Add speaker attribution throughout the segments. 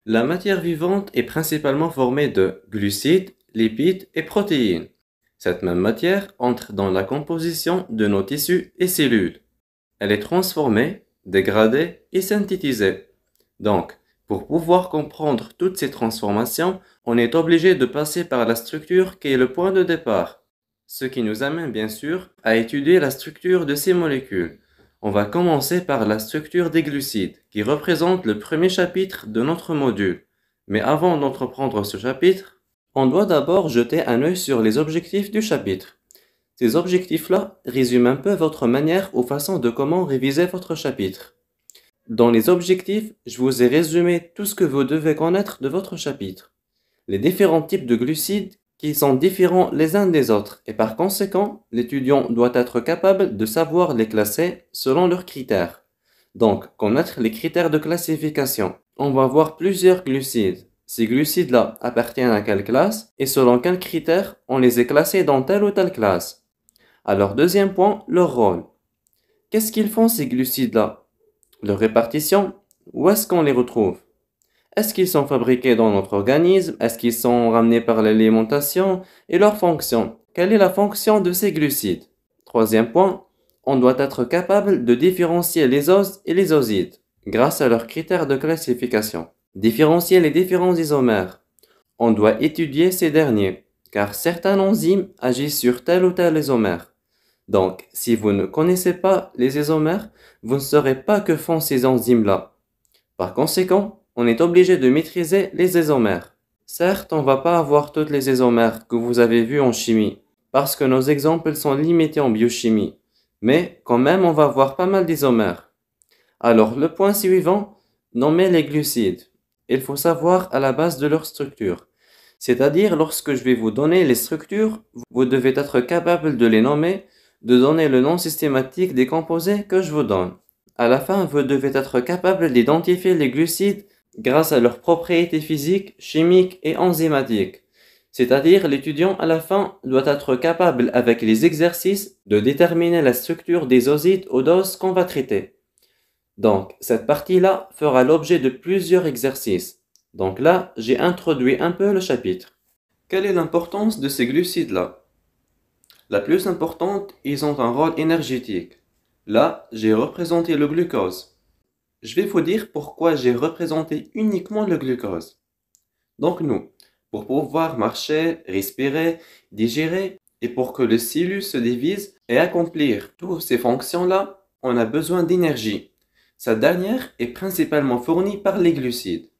Speaker 1: La matière vivante est principalement formée de glucides, lipides et protéines. Cette même matière entre dans la composition de nos tissus et cellules. Elle est transformée, dégradée et synthétisée. Donc, pour pouvoir comprendre toutes ces transformations, on est obligé de passer par la structure qui est le point de départ. Ce qui nous amène bien sûr à étudier la structure de ces molécules. On va commencer par la structure des glucides, qui représente le premier chapitre de notre module. Mais avant d'entreprendre ce chapitre, on doit d'abord jeter un œil sur les objectifs du chapitre. Ces objectifs-là résument un peu votre manière ou façon de comment réviser votre chapitre. Dans les objectifs, je vous ai résumé tout ce que vous devez connaître de votre chapitre. Les différents types de glucides qui sont différents les uns des autres et par conséquent, l'étudiant doit être capable de savoir les classer selon leurs critères. Donc, connaître les critères de classification. On va voir plusieurs glucides. Ces glucides-là appartiennent à quelle classe et selon quels critères on les a classés dans telle ou telle classe. Alors, deuxième point, leur rôle. Qu'est-ce qu'ils font ces glucides-là? Leur répartition, où est-ce qu'on les retrouve? Est-ce qu'ils sont fabriqués dans notre organisme? Est-ce qu'ils sont ramenés par l'alimentation? Et leur fonction? Quelle est la fonction de ces glucides? Troisième point, on doit être capable de différencier les oses et les osides grâce à leurs critères de classification. Différencier les différents isomères. On doit étudier ces derniers car certains enzymes agissent sur tel ou tel isomère. Donc, si vous ne connaissez pas les isomères, vous ne saurez pas que font ces enzymes-là. Par conséquent, on est obligé de maîtriser les isomères. Certes, on ne va pas avoir toutes les isomères que vous avez vues en chimie, parce que nos exemples sont limités en biochimie. Mais quand même, on va voir pas mal d'isomères. Alors, le point suivant, nommer les glucides. Il faut savoir à la base de leur structure. C'est-à-dire, lorsque je vais vous donner les structures, vous devez être capable de les nommer, de donner le nom systématique des composés que je vous donne. À la fin, vous devez être capable d'identifier les glucides grâce à leurs propriétés physiques, chimiques et enzymatiques. C'est-à-dire, l'étudiant à la fin doit être capable avec les exercices de déterminer la structure des osides aux doses qu'on va traiter. Donc, cette partie-là fera l'objet de plusieurs exercices. Donc là, j'ai introduit un peu le chapitre. Quelle est l'importance de ces glucides-là? La plus importante, ils ont un rôle énergétique. Là, j'ai représenté le glucose. Je vais vous dire pourquoi j'ai représenté uniquement le glucose. Donc nous, pour pouvoir marcher, respirer, digérer, et pour que le cellule se divise et accomplir toutes ces fonctions-là, on a besoin d'énergie. Cette dernière est principalement fournie par les glucides.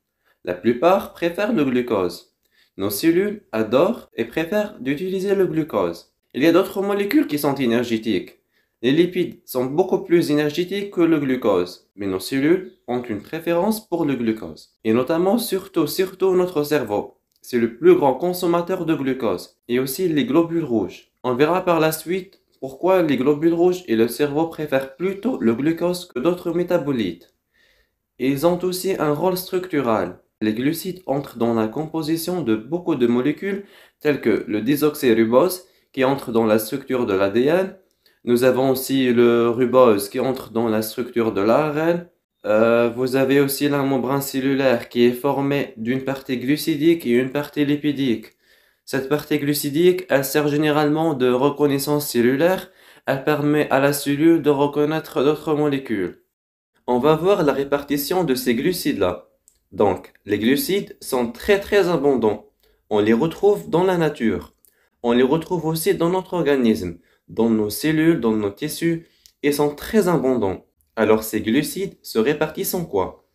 Speaker 1: La plupart préfèrent le glucose. Nos cellules adorent et préfèrent d'utiliser le glucose. Il y a d'autres molécules qui sont énergétiques. Les lipides sont beaucoup plus énergétiques que le glucose, mais nos cellules ont une préférence pour le glucose. Et notamment, surtout notre cerveau. C'est le plus grand consommateur de glucose. Et aussi les globules rouges. On verra par la suite pourquoi les globules rouges et le cerveau préfèrent plutôt le glucose que d'autres métabolites. Ils ont aussi un rôle structural. Les glucides entrent dans la composition de beaucoup de molécules telles que le désoxyribose qui entre dans la structure de l'ADN. Nous avons aussi le ribose qui entre dans la structure de l'ARN. Vous avez aussi la membrane cellulaire qui est formée d'une partie glucidique et une partie lipidique. Cette partie glucidique, elle sert généralement de reconnaissance cellulaire. Elle permet à la cellule de reconnaître d'autres molécules. On va voir la répartition de ces glucides-là. Donc, les glucides sont très abondants. On les retrouve dans la nature. On les retrouve aussi dans notre organisme, dans nos cellules, dans nos tissus, et sont très abondants. Alors ces glucides se répartissent en quoi?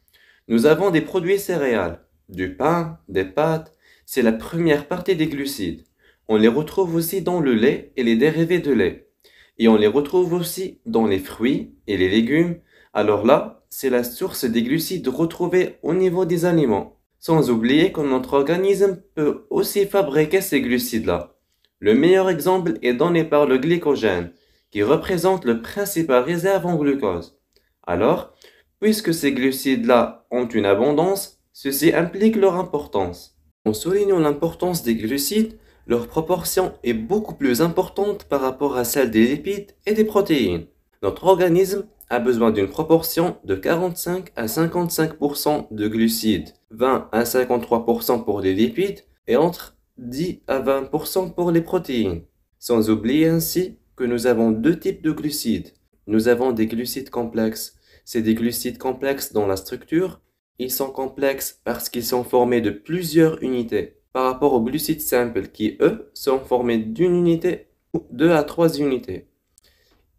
Speaker 1: Nous avons des produits céréales, du pain, des pâtes, c'est la première partie des glucides. On les retrouve aussi dans le lait et les dérivés de lait. Et on les retrouve aussi dans les fruits et les légumes. Alors là, c'est la source des glucides retrouvés au niveau des aliments. Sans oublier que notre organisme peut aussi fabriquer ces glucides-là. Le meilleur exemple est donné par le glycogène, qui représente le principal réserve en glucose. Alors, puisque ces glucides-là ont une abondance, ceci implique leur importance. En soulignant l'importance des glucides, leur proportion est beaucoup plus importante par rapport à celle des lipides et des protéines. Notre organisme a besoin d'une proportion de 45 à 55% de glucides, 20 à 53% pour les lipides et entre 10 à 20% pour les protéines. Sans oublier ainsi que nous avons deux types de glucides. Nous avons des glucides complexes. C'est des glucides complexes dans la structure. Ils sont complexes parce qu'ils sont formés de plusieurs unités par rapport aux glucides simples qui, eux, sont formés d'une unité ou 2 à 3 unités.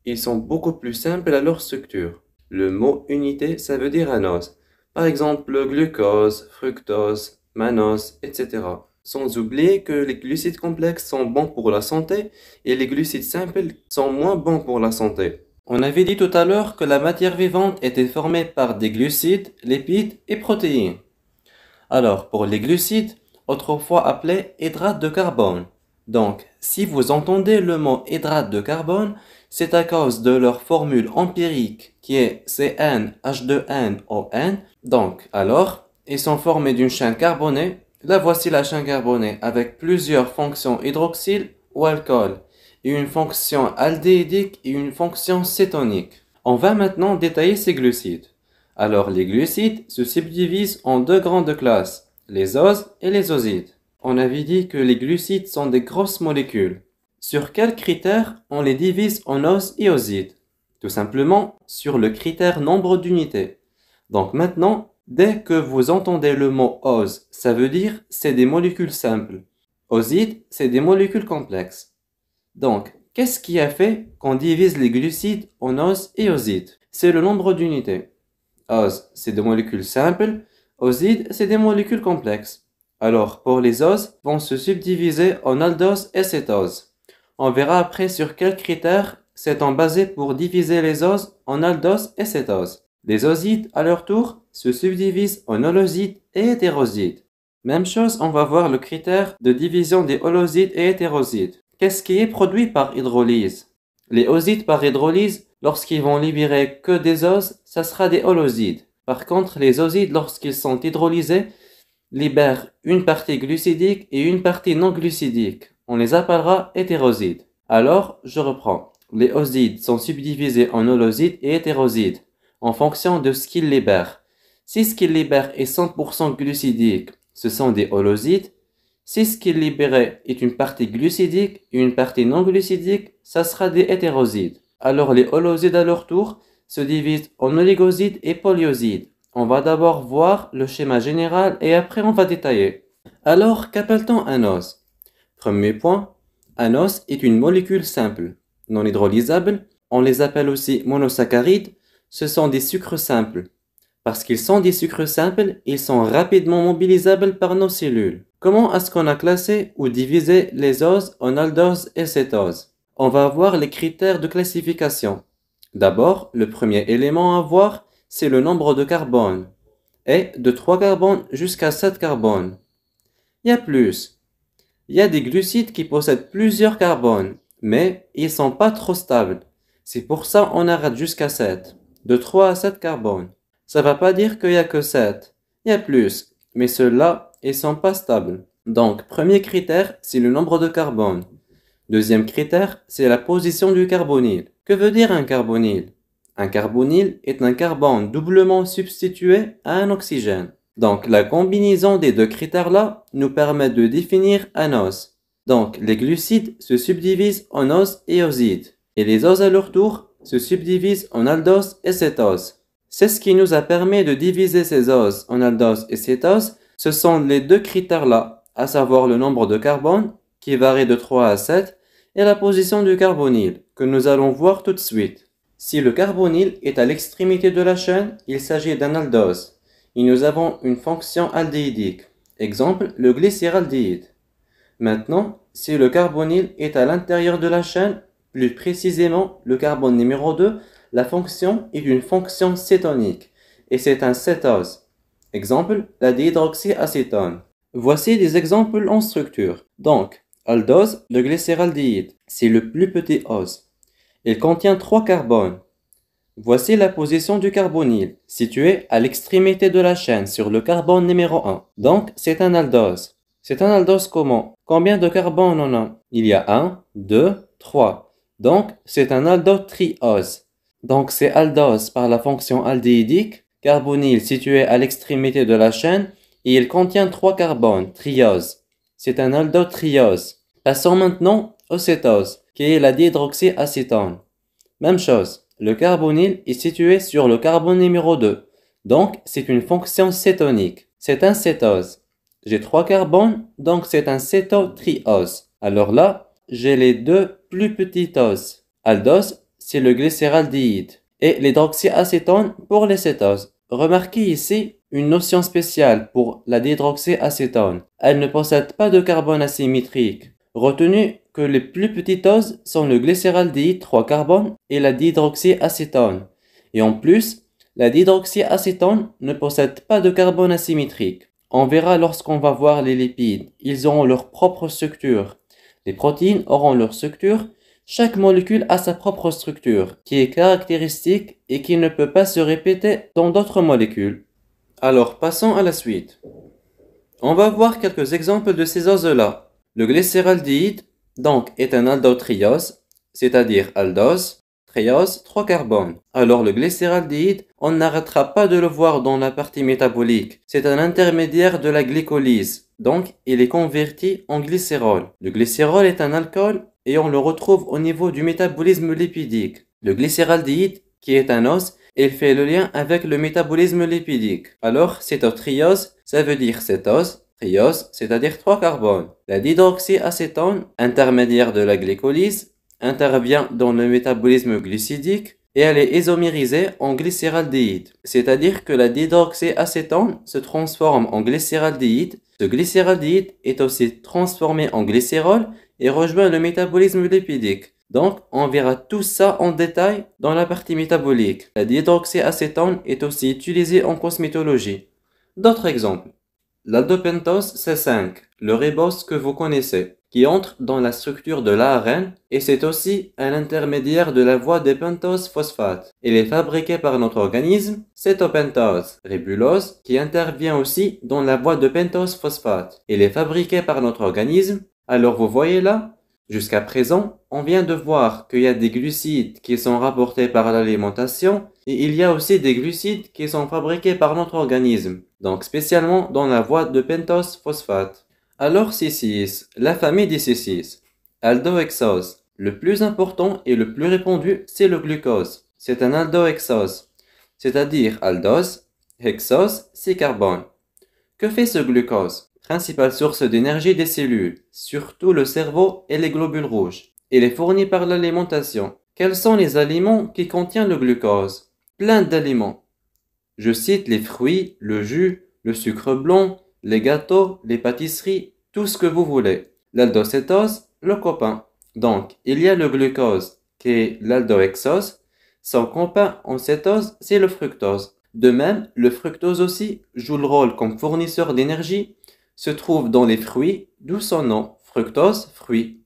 Speaker 1: Ils sont beaucoup plus simples à leur structure. Le mot unité, ça veut dire anose. Par exemple, glucose, fructose, mannose, etc. Sans oublier que les glucides complexes sont bons pour la santé et les glucides simples sont moins bons pour la santé. On avait dit tout à l'heure que la matière vivante était formée par des glucides, lipides et protéines. Alors, pour les glucides, autrefois appelés hydrates de carbone. Donc, si vous entendez le mot hydrate de carbone, c'est à cause de leur formule empirique qui est CnH2nOn. Donc, alors, ils sont formés d'une chaîne carbonée. Là, voici la chaîne carbonée avec plusieurs fonctions hydroxyle ou alcool, et une fonction aldéhydique et une fonction cétonique. On va maintenant détailler ces glucides. Alors, les glucides se subdivisent en deux grandes classes, les oses et les osides. On avait dit que les glucides sont des grosses molécules. Sur quels critères on les divise en oses et osides? Tout simplement sur le critère nombre d'unités. Donc maintenant, dès que vous entendez le mot ose, ça veut dire c'est des molécules simples. Osides, c'est des molécules complexes. Donc, qu'est-ce qui a fait qu'on divise les glucides en oses et osides? C'est le nombre d'unités. Oses, c'est des molécules simples. Osides, c'est des molécules complexes. Alors, pour les oses, vont se subdiviser en aldose et cétose. On verra après sur quels critères s'étant basé pour diviser les oses en aldose et cétose. Les osides, à leur tour, se subdivisent en holosides et hétérosides. Même chose, on va voir le critère de division des holosides et hétérosides. Qu'est-ce qui est produit par hydrolyse? Les osides par hydrolyse, lorsqu'ils vont libérer que des oses, ça sera des holosides. Par contre, les osides, lorsqu'ils sont hydrolysés, libèrent une partie glucidique et une partie non glucidique. On les appellera hétérosides. Alors, je reprends. Les osides sont subdivisés en holosides et hétérosides en fonction de ce qu'ils libèrent. Si ce qu'ils libèrent est 100% glucidique, ce sont des holosides. Si ce qu'ils libèrent est une partie glucidique et une partie non glucidique, ça sera des hétérosides. Alors les holosides à leur tour se divisent en oligosides et polyosides. On va d'abord voir le schéma général et après on va détailler. Alors, qu'appelle-t-on un ose? Premier point, un ose est une molécule simple, non hydrolysable. On les appelle aussi monosaccharides. Ce sont des sucres simples. Parce qu'ils sont des sucres simples, ils sont rapidement mobilisables par nos cellules. Comment est-ce qu'on a classé ou divisé les oses en aldoses et cétoses? On va voir les critères de classification. D'abord, le premier élément à voir, c'est le nombre de carbone. Et de 3 carbones jusqu'à 7 carbones. Il y a plus. Il y a des glucides qui possèdent plusieurs carbones, mais ils sont pas trop stables. C'est pour ça on arrête jusqu'à 7. De 3 à 7 carbones. Ça va pas dire qu'il y a que 7. Il y a plus, mais ceux-là, ils sont pas stables. Donc, premier critère, c'est le nombre de carbones. Deuxième critère, c'est la position du carbonyle. Que veut dire un carbonyle? Un carbonyle est un carbone doublement substitué à un oxygène. Donc, la combinaison des deux critères-là nous permet de définir un ose. Donc, les glucides se subdivisent en oses et osides. Et les oses à leur tour se subdivisent en aldoses et cétoses. C'est ce qui nous a permis de diviser ces oses en aldoses et cétoses. Ce sont les deux critères-là, à savoir le nombre de carbone, qui varie de 3 à 7, et la position du carbonyle, que nous allons voir tout de suite. Si le carbonyle est à l'extrémité de la chaîne, il s'agit d'un aldose. Et nous avons une fonction aldéhydique. Exemple, le glycéraldéhyde. Maintenant, si le carbonyle est à l'intérieur de la chaîne, plus précisément le carbone numéro 2, la fonction est une fonction cétonique et c'est un cétose. Exemple, la dihydroxyacétone. Voici des exemples en structure. Donc, aldose, le glycéraldéhyde, c'est le plus petit ose. Il contient 3 carbones. Voici la position du carbonyle, situé à l'extrémité de la chaîne sur le carbone numéro 1. Donc, c'est un aldose. C'est un aldose comment? Combien de carbones on a? Il y a 1, 2, 3. Donc, c'est un aldotriose. Donc c'est aldose par la fonction aldéhydique, carbonyle situé à l'extrémité de la chaîne, et il contient 3 carbones, triose. C'est un aldotriose. Passons maintenant au cétose, qui est la dihydroxyacétone. Même chose, le carbonyle est situé sur le carbone numéro 2, donc c'est une fonction cétonique. C'est un cétose. J'ai 3 carbones, donc c'est un cétotriose. Alors là, j'ai les deux plus petites oses. Aldose, c'est le glycéraldéhyde, et l'hydroxyacétone pour les cétoses. Remarquez ici une notion spéciale pour la dihydroxyacétone. Elle ne possède pas de carbone asymétrique. Retenu que les plus petites oses sont le glycéraldéhyde 3 carbones et la dihydroxyacétone. Et en plus, la dihydroxyacétone ne possède pas de carbone asymétrique. On verra lorsqu'on va voir les lipides. Ils auront leur propre structure. Les protéines auront leur structure. Chaque molécule a sa propre structure, qui est caractéristique et qui ne peut pas se répéter dans d'autres molécules. Alors passons à la suite. On va voir quelques exemples de ces oses-là. Le glycéraldéhyde, donc, est un aldotriose, c'est-à-dire aldose, triose, 3 carbones. Alors le glycéraldéhyde, on n'arrêtera pas de le voir dans la partie métabolique. C'est un intermédiaire de la glycolyse, donc il est converti en glycérol. Le glycérol est un alcool et on le retrouve au niveau du métabolisme lipidique. Le glycéraldéhyde, qui est un os, il fait le lien avec le métabolisme lipidique. Alors, cétotriose, ça veut dire cétose, triose, c'est-à-dire 3 carbones. La dihydroxyacétone, intermédiaire de la glycolyse, intervient dans le métabolisme glucidique et elle est isomérisée en glycéraldéhyde. C'est-à-dire que la dihydroxyacétone se transforme en glycéraldéhyde. Ce glycéraldéhyde est aussi transformé en glycérol et rejoint le métabolisme lipidique. Donc, on verra tout ça en détail dans la partie métabolique. La dihydroxyacétone est aussi utilisée en cosmétologie. D'autres exemples. L'aldopentose C5, le ribose que vous connaissez, qui entre dans la structure de l'ARN et c'est aussi un intermédiaire de la voie des pentoses phosphates. Il est fabriqué par notre organisme, cétopentose, ribulose, qui intervient aussi dans la voie de pentose phosphate. Il est fabriqué par notre organisme. Alors vous voyez là, jusqu'à présent, on vient de voir qu'il y a des glucides qui sont rapportés par l'alimentation et il y a aussi des glucides qui sont fabriqués par notre organisme, donc spécialement dans la voie de pentose phosphate. Alors C6, la famille des C6, aldohexose. Le plus important et le plus répandu, c'est le glucose. C'est un aldohexose, c'est-à-dire aldose, hexose, 6 carbones. Que fait ce glucose? Principale source d'énergie des cellules, surtout le cerveau et les globules rouges. Il est fourni par l'alimentation. Quels sont les aliments qui contiennent le glucose? Plein d'aliments. Je cite les fruits, le jus, le sucre blanc, les gâteaux, les pâtisseries, tout ce que vous voulez. L'aldocétose, le copain. Donc, il y a le glucose, qui est l'aldohexose. Son copain en cétose, c'est le fructose. De même, le fructose aussi joue le rôle comme fournisseur d'énergie, se trouve dans les fruits, d'où son nom, fructose, fruit.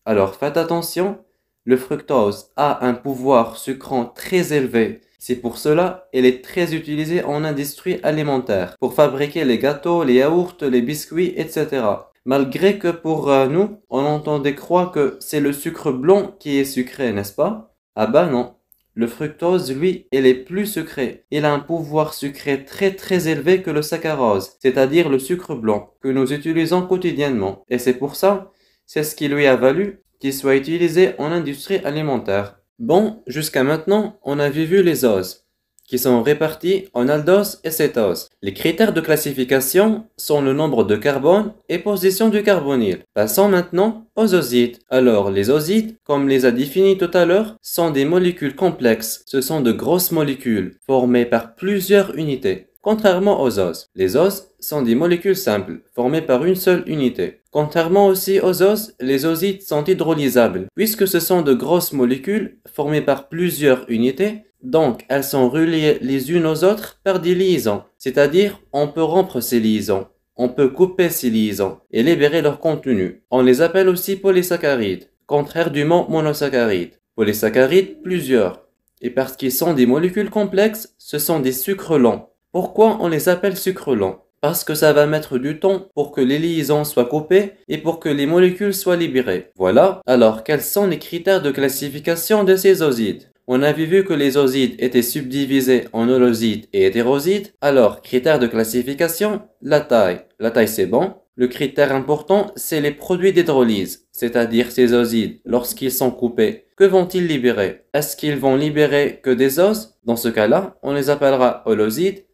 Speaker 1: Alors faites attention, le fructose a un pouvoir sucrant très élevé. C'est pour cela qu'il est très utilisé en industrie alimentaire, pour fabriquer les gâteaux, les yaourts, les biscuits, etc. Malgré que pour nous, on entendait croire que c'est le sucre blanc qui est sucré, n'est-ce pas? Ah bah non. Le fructose, lui, il est plus sucré. Il a un pouvoir sucré très élevé que le saccharose, c'est-à-dire le sucre blanc, que nous utilisons quotidiennement. Et c'est pour ça, c'est ce qui lui a valu qu'il soit utilisé en industrie alimentaire. Bon, jusqu'à maintenant, on a vu les oses, qui sont répartis en aldose et cétose. Les critères de classification sont le nombre de carbone et position du carbonyle. Passons maintenant aux osides. Alors, les osides, comme les a définis tout à l'heure, sont des molécules complexes. Ce sont de grosses molécules formées par plusieurs unités. Contrairement aux oses, les oses sont des molécules simples, formées par une seule unité. Contrairement aussi aux oses, les osides sont hydrolysables, puisque ce sont de grosses molécules formées par plusieurs unités. Donc, elles sont reliées les unes aux autres par des liaisons, c'est-à-dire on peut rompre ces liaisons, on peut couper ces liaisons et libérer leur contenu. On les appelle aussi polysaccharides, contraire du mot monosaccharide. Polysaccharides, plusieurs. Et parce qu'ils sont des molécules complexes, ce sont des sucres lents. Pourquoi on les appelle sucres lents? Parce que ça va mettre du temps pour que les liaisons soient coupées et pour que les molécules soient libérées. Voilà, alors quels sont les critères de classification de ces osides? On avait vu que les osides étaient subdivisés en holosides et hétérosides. Alors, critère de classification, la taille. La taille c'est bon. Le critère important, c'est les produits d'hydrolyse, c'est-à-dire ces osides, lorsqu'ils sont coupés. Que vont-ils libérer? Est-ce qu'ils vont libérer que des os? Dans ce cas-là, on les appellera holosides.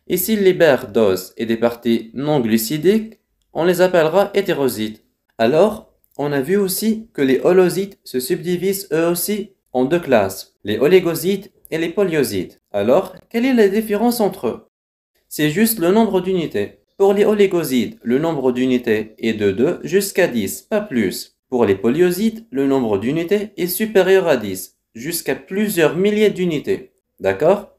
Speaker 1: Et s'ils libèrent d'os et des parties non glucidiques, on les appellera hétérosides. Alors, on a vu aussi que les holosides se subdivisent eux aussi en deux classes, les oligosides et les polyosides. Alors, quelle est la différence entre eux? C'est juste le nombre d'unités. Pour les oligosides, le nombre d'unités est de 2 jusqu'à 10, pas plus. Pour les polyosides, le nombre d'unités est supérieur à 10, jusqu'à plusieurs milliers d'unités. D'accord?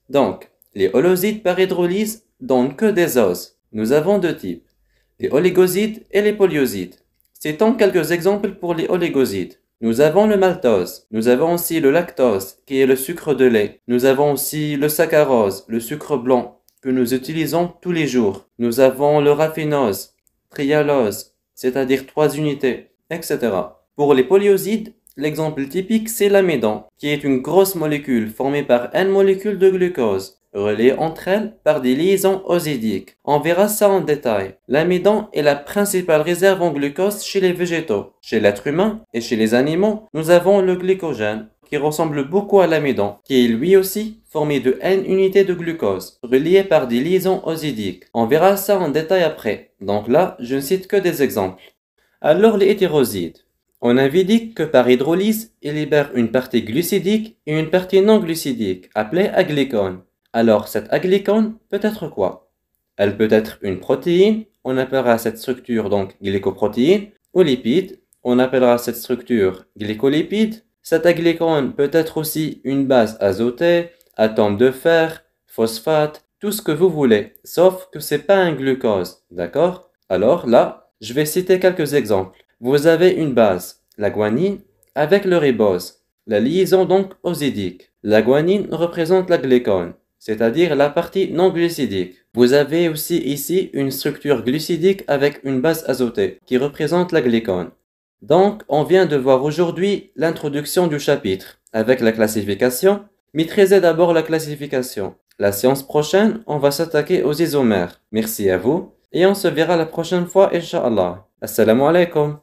Speaker 1: Donc, les holosides par hydrolyse donnent que des os. Nous avons deux types, les oligosides et les polyosides. Citons quelques exemples pour les oligosides. Nous avons le maltose, nous avons aussi le lactose, qui est le sucre de lait. Nous avons aussi le saccharose, le sucre blanc, que nous utilisons tous les jours. Nous avons le raffinose, trialose, c'est-à-dire 3 unités, etc. Pour les polyosides, l'exemple typique c'est l'amidon, qui est une grosse molécule formée par N molécules de glucose, reliées entre elles par des liaisons osidiques. On verra ça en détail. L'amidon est la principale réserve en glucose chez les végétaux. Chez l'être humain et chez les animaux, nous avons le glycogène, qui ressemble beaucoup à l'amidon, qui est lui aussi formé de N unités de glucose, reliées par des liaisons osidiques. On verra ça en détail après, donc là, je ne cite que des exemples. Alors les hétérosides. On avait dit que par hydrolyse, ils libèrent une partie glucidique et une partie non glucidique, appelée aglycone. Alors cette aglycone peut être quoi? Elle peut être une protéine, on appellera cette structure donc glycoprotéine, ou lipide, on appellera cette structure glycolipide. Cette aglycone peut être aussi une base azotée, atome de fer, phosphate, tout ce que vous voulez, sauf que c'est pas un glucose, d'accord? Alors là, je vais citer quelques exemples. Vous avez une base, la guanine, avec le ribose, la liaison donc osidique. La guanine représente la glycone, c'est-à-dire la partie non glucidique. Vous avez aussi ici une structure glucidique avec une base azotée, qui représente la glycone. Donc, on vient de voir aujourd'hui l'introduction du chapitre avec la classification. Maîtrisez d'abord la classification. La séance prochaine, on va s'attaquer aux isomères. Merci à vous et on se verra la prochaine fois, Inch'Allah. Assalamu alaikum.